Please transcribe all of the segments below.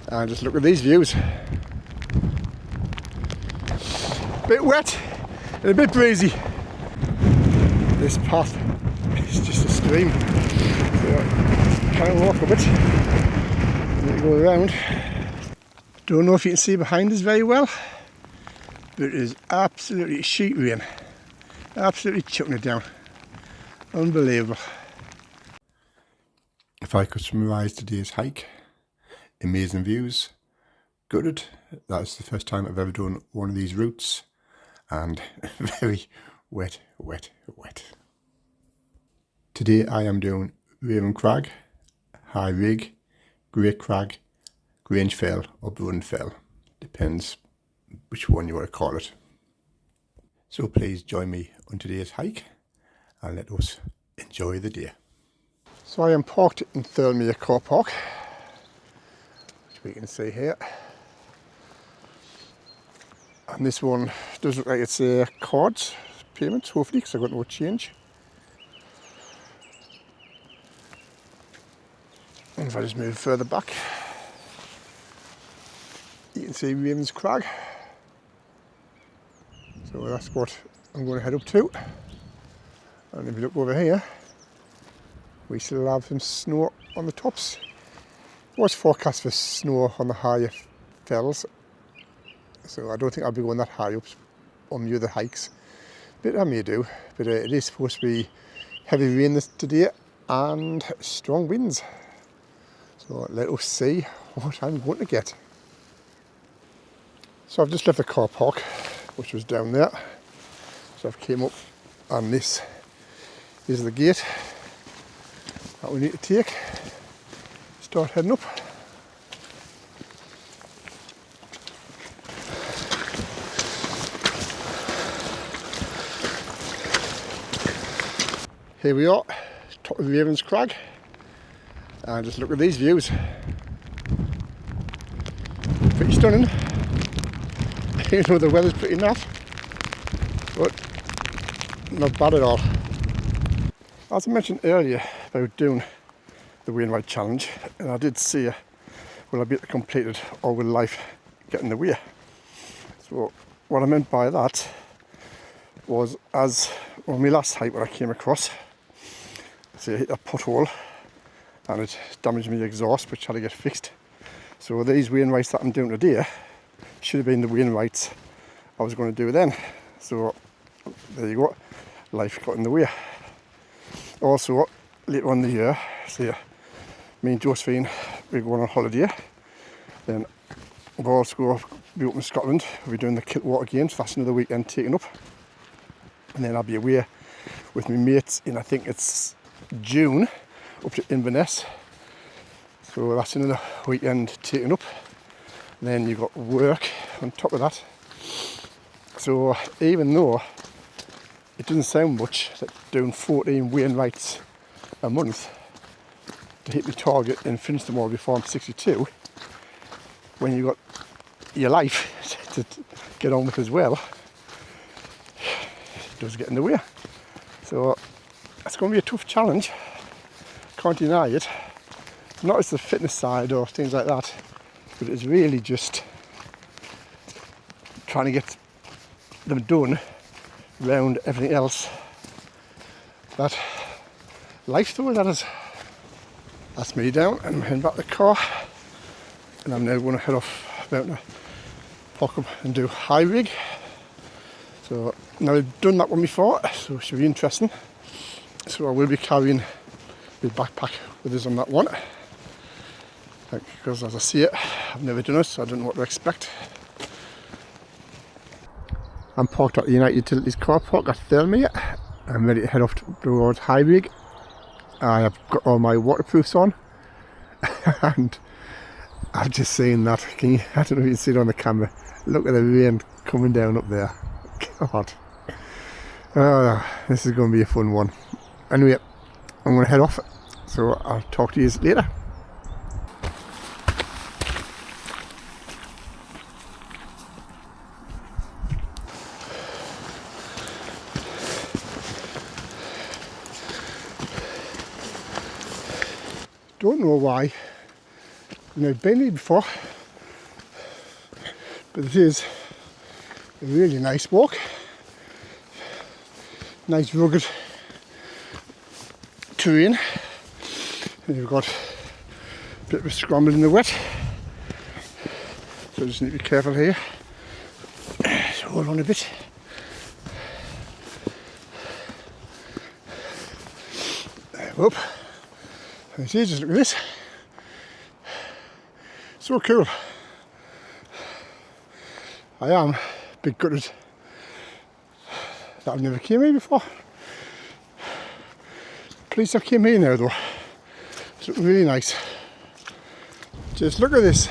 And just look at these views. Bit wet and a bit breezy. This path is just a stream, so kind of walk a bit. Need to go around. Don't know if you can see behind us very well, but it is absolutely sheet rain. Absolutely chucking it down. Unbelievable. If I could summarise today's hike, amazing views, gutted. That's the first time I've ever done one of these routes, and very wet, wet, wet. Today I am doing Raven Crag, High Rigg, Great Crag, Grange Fell or Brund Fell. Depends which one you want to call it. So please join me on today's hike and let us enjoy the day. So I am parked in Thirlmere car park, which we can see here. And this one does look like it's a cards payment, hopefully, because I've got no change. And if I just move further back, you can see Raven Crag. So that's what I'm going to head up to. And if you look over here, we still have some snow on the tops. It was forecast for snow on the higher fells, so I don't think I'll be going that high up on the other hikes. But I may do. But it is supposed to be heavy rain today and strong winds. So let us see what I'm going to get. So I've just left the car park, which was down there. So I've came up, and this is the gate that we need to take. Start heading up. Here we are, top of Raven Crag, and just look at these views. Pretty stunning. Even though the weather's pretty naff, but not bad at all. As I mentioned earlier about doing the Wainwright challenge, and I did say, will I be able to complete it, or will life get in the way? So what I meant by that was, as on my last hike when I came across, so I hit a pothole and it damaged my exhaust, which had to get fixed. So these Wainwrights that I'm doing today should have been the Wainwrights I was going to do then. So there you go, life got in the way. Also later on in the year, so me and Josephine, we're going on holiday. Then we'll also go be up in Scotland. We'll be doing the Kiltwater Games. That's another weekend taken up. And then I'll be away with my mates in, I think it's June, up to Inverness. So that's another weekend taken up. And then you've got work on top of that. So even though it doesn't sound much, that doing 14 Wainwrights a month to hit my target and finish them all before I'm 62, when you've got your life to get on with as well, it does get in the way. So it's going to be a tough challenge, can't deny it. Not as the fitness side or things like that, but it's really just trying to get them done around everything else that life throws at us. That's me down, and I'm heading back to the car, and I'm now going to head off about to park up and do High Rigg. So now I've done that one before, so it should be interesting. So I will be carrying my backpack with us on that one, because as I see it, I've never done it, so I don't know what to expect. I'm parked at the United Utilities car park at Thirlmere. I'm ready to head off towards High Rigg. I have got all my waterproofs on, and I've just seen that. I don't know if you can see it on the camera. Look at the rain coming down up there. God. Oh, this is going to be a fun one. Anyway, I'm going to head off, so I'll talk to you later. Don't know why. I've been here before, But it is a really nice walk. Nice rugged terrain. And you've got a bit of a scramble in the wet. So I just need to be careful here. So hold on a bit. Up. And see, just look at this. So cool. I am a bit gutted that I've never came here before. Pleased I came here now though. It's looking really nice. Just look at this.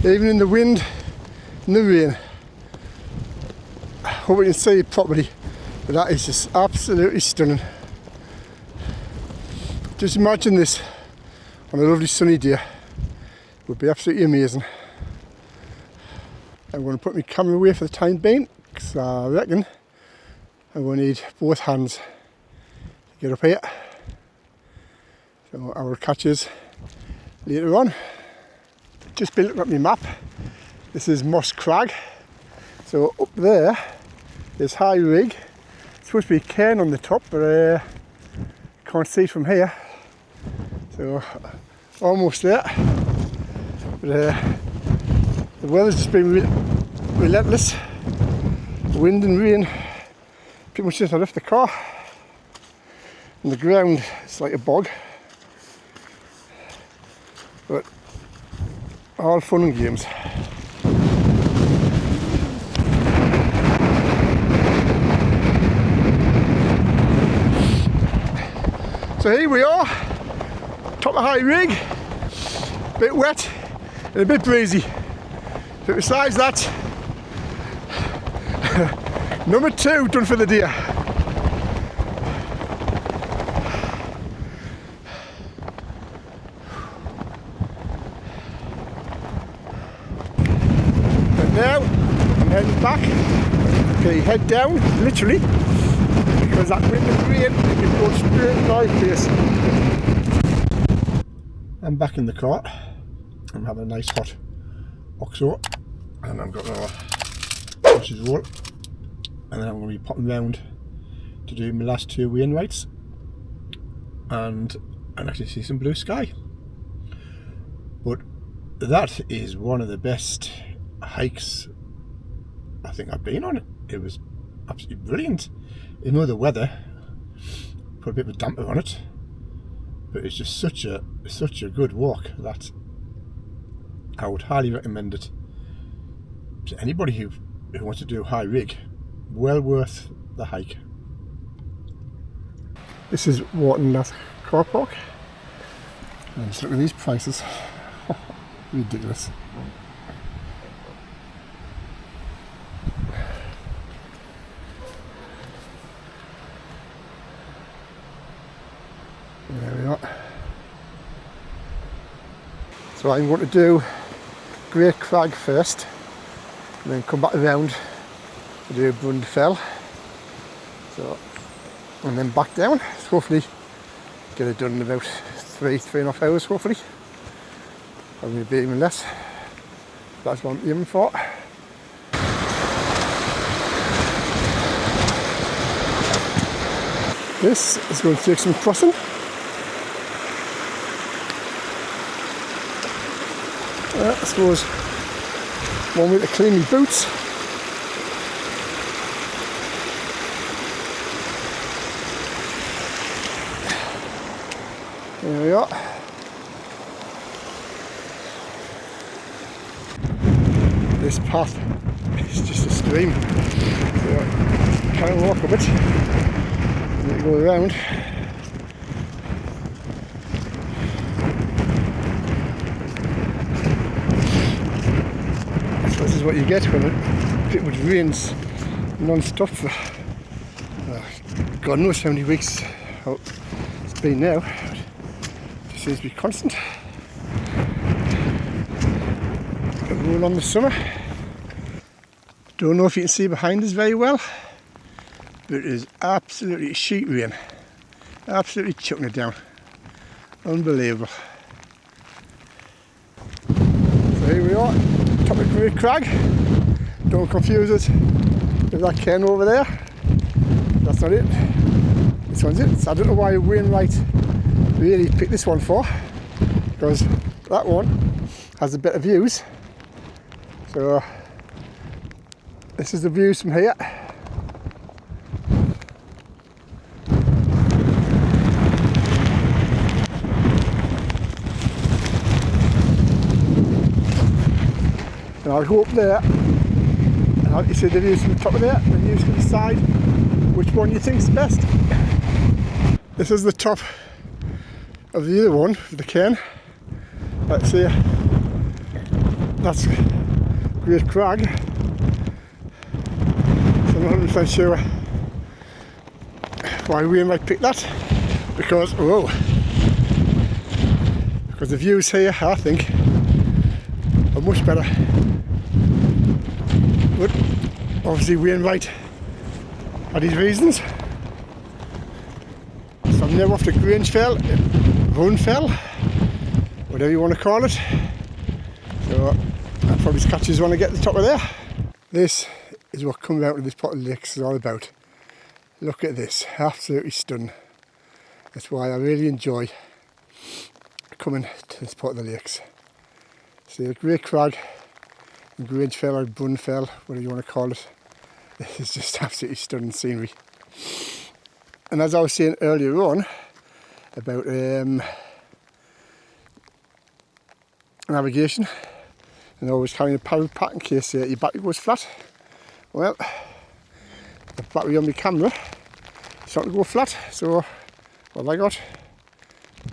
Even in the wind, in the rain. I hope you can see it properly, but that is just absolutely stunning. Just imagine this on a lovely sunny day. It would be absolutely amazing. I'm going to put my camera away for the time being because I reckon I'm going to need both hands to get up here. So I will catch us later on. Just been looking at my map. This is Moss Crag. So up there is High Rigg. It's supposed to be a cairn on the top, but can't see from here. So almost there. But the weather's just been relentless. Wind and rain pretty much since I left the car. And the ground is like a bog. But all fun and games. So here we are, top of High Rigg, a bit wet and a bit breezy. But besides that, number 2 done for the day. And now I'm heading back. Okay, head down, literally, because that wind and rain, it can go straight in my face. I'm back in the cart. I'm having a nice hot oxo, and I've got another sausage roll, and then I'm going to be popping round to do my last 2 Wainwrights and actually see some blue sky. But that is one of the best hikes I think I've been on. It was absolutely brilliant. You know, the weather put a bit of a damper on it, but it's just such a good walk that I would highly recommend it to anybody who wants to do High Rigg. Well worth the hike. This is Watendpath carpark, and just look at these prices. Ridiculous. There we are. So I'm going to do Great Crag first, and then come back around to do Brund Fell. So, and then back down. So hopefully get it done in about 3.5 hours hopefully. Or maybe even less. That's what I'm aiming for. This is going to take some crossing. I suppose one way to clean my boots. There we are. This path is just a stream, so I can't walk a bit. I need to go around. This is what you get when it pretty much rains non-stop for God knows how many weeks it's been now. It seems to be constant. Roll on the summer. Don't know if you can see behind us very well, but it is absolutely sheet rain. Absolutely chucking it down. Unbelievable. So here we are, top of Great Crag. don't confuse it with that cairn over there. That's not it. This one's it. So I don't know why Wainwright really picked this one for, because that one has a better views. So this is the views from here. And I'll go up there and I'll let you see the views from the top of there, and you can decide which one you think's best. This is the top of the other one, the cairn. Let's see, that's Great Crag. So I'm not 100% sure why we might pick that, because the views here, I think, are much better. But obviously Wainwright had his reasons. So I'm now off to Grange Fell, Brund Fell, whatever you want to call it. So I'll probably catch this when I get to the top of there. This is what coming out of this pot of lakes is all about. Look at this, absolutely stunning. That's why I really enjoy coming to this pot of the lakes. See the Great Crag and Grange Fell or Brund Fell, whatever you want to call it. This is just absolutely stunning scenery. And as I was saying earlier on about navigation and always carrying a power pack in case your battery goes flat. Well, the battery on my camera is starting to go flat, so what have I got?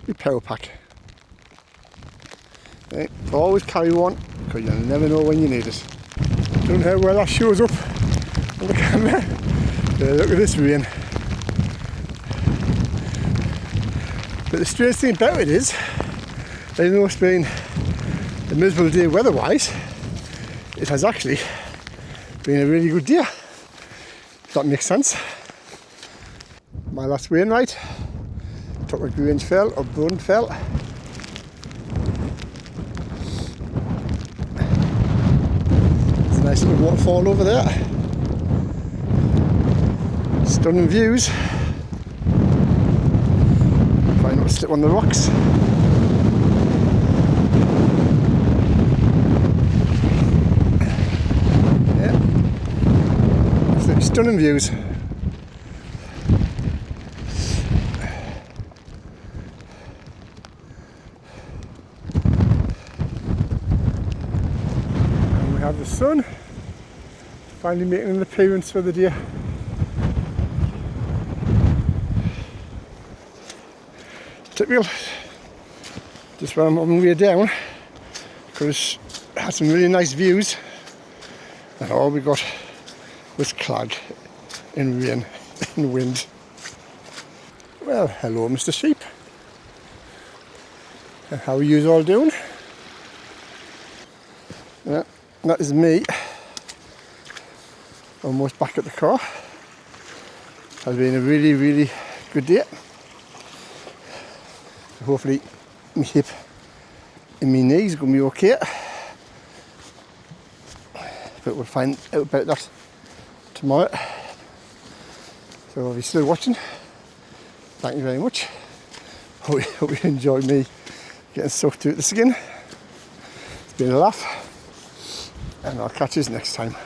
My power pack. Right, always carry one, because you'll never know when you need it. Don't know where that shows up on the camera. Look at this rain. But the strange thing about it is, even though it's been a miserable day weather-wise, it has actually been a really good day. If that makes sense. My last Wainwright, top of Grange Fell or Brund Fell. There's a nice little waterfall over there. Stunning views. Try not to slip on the rocks. Stunning views. And we have the sun finally making an appearance for the day. Typical, just when I'm on my way down, because it had some really nice views, and all we got was clag in rain and wind. Well, hello Mr. Sheep. And how are you all doing? Yeah, that is me. Almost back at the car. Has been a really, really good day. Hopefully my hip and my knees are going to be okay. But we'll find out about that tomorrow. So if you're still watching, thank you very much. Hope you enjoyed me getting soaked through the skin. It's been a laugh, and I'll catch you next time.